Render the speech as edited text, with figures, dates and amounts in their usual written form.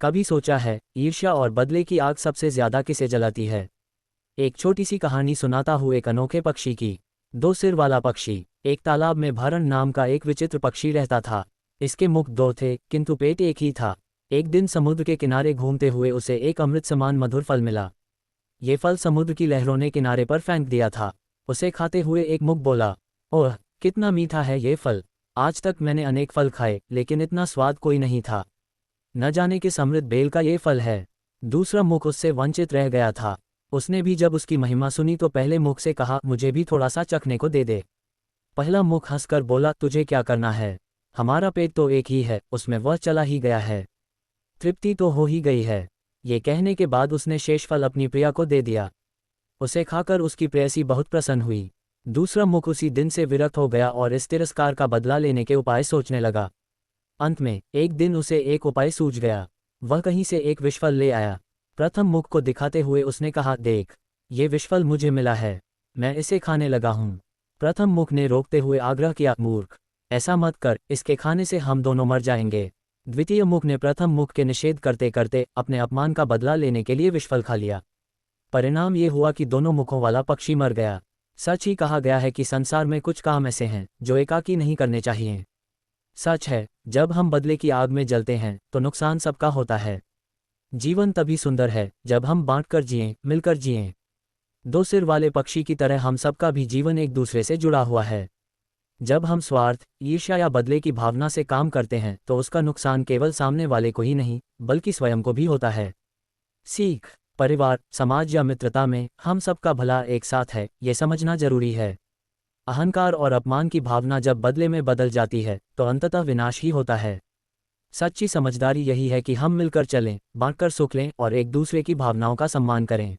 कभी सोचा है, ईर्ष्या और बदले की आग सबसे ज्यादा किसे जलाती है? एक छोटी सी कहानी सुनाता हूँ एक अनोखे पक्षी की। दो सिर वाला पक्षी। एक तालाब में भरण नाम का एक विचित्र पक्षी रहता था। इसके मुख दो थे, किंतु पेट एक ही था। एक दिन समुद्र के किनारे घूमते हुए उसे एक अमृत समान मधुर फल मिला। ये फल समुद्र की लहरों ने किनारे पर फेंक दिया था। उसे खाते हुए एक मुख बोला, ओह, कितना मीठा है ये फल। आज तक मैंने अनेक फल खाए, लेकिन इतना स्वाद कोई नहीं था। न जाने किस अमृत बेल का ये फल है। दूसरा मुख उससे वंचित रह गया था। उसने भी जब उसकी महिमा सुनी तो पहले मुख से कहा, मुझे भी थोड़ा सा चखने को दे दे। पहला मुख हंसकर बोला, तुझे क्या करना है? हमारा पेट तो एक ही है, उसमें वह चला ही गया है। तृप्ति तो हो ही गई है। ये कहने के बाद उसने शेष फल अपनी प्रिया को दे दिया। उसे खाकर उसकी प्रेयसी बहुत प्रसन्न हुई। दूसरा मुख उसी दिन से विरक्त हो गया और इस तिरस्कार का बदला लेने के उपाय सोचने लगा। अंत में एक दिन उसे एक उपाय सूझ गया। वह कहीं से एक विषफल ले आया। प्रथम मुख को दिखाते हुए उसने कहा, देख, ये विषफल मुझे मिला है, मैं इसे खाने लगा हूँ। प्रथम मुख ने रोकते हुए आग्रह किया, मूर्ख, ऐसा मत कर, इसके खाने से हम दोनों मर जाएंगे। द्वितीय मुख ने प्रथम मुख के निषेध करते करते अपने अपमान का बदला लेने के लिए विषफल खा लिया। परिणाम ये हुआ कि दोनों मुखों वाला पक्षी मर गया। सच ही कहा गया है कि संसार में कुछ काम ऐसे हैं जो एकाकी नहीं करने चाहिए। सच है, जब हम बदले की आग में जलते हैं तो नुकसान सबका होता है। जीवन तभी सुंदर है जब हम बांटकर जिएं, मिलकर जिएं। दो सिर वाले पक्षी की तरह हम सबका भी जीवन एक दूसरे से जुड़ा हुआ है। जब हम स्वार्थ, ईर्ष्या या बदले की भावना से काम करते हैं तो उसका नुकसान केवल सामने वाले को ही नहीं, बल्कि स्वयं को भी होता है। सीख, परिवार, समाज या मित्रता में हम सबका भला एक साथ है, ये समझना जरूरी है। अहंकार और अपमान की भावना जब बदले में बदल जाती है तो अंततः विनाश ही होता है। सच्ची समझदारी यही है कि हम मिलकर चलें, बांटकर सुख लें और एक दूसरे की भावनाओं का सम्मान करें।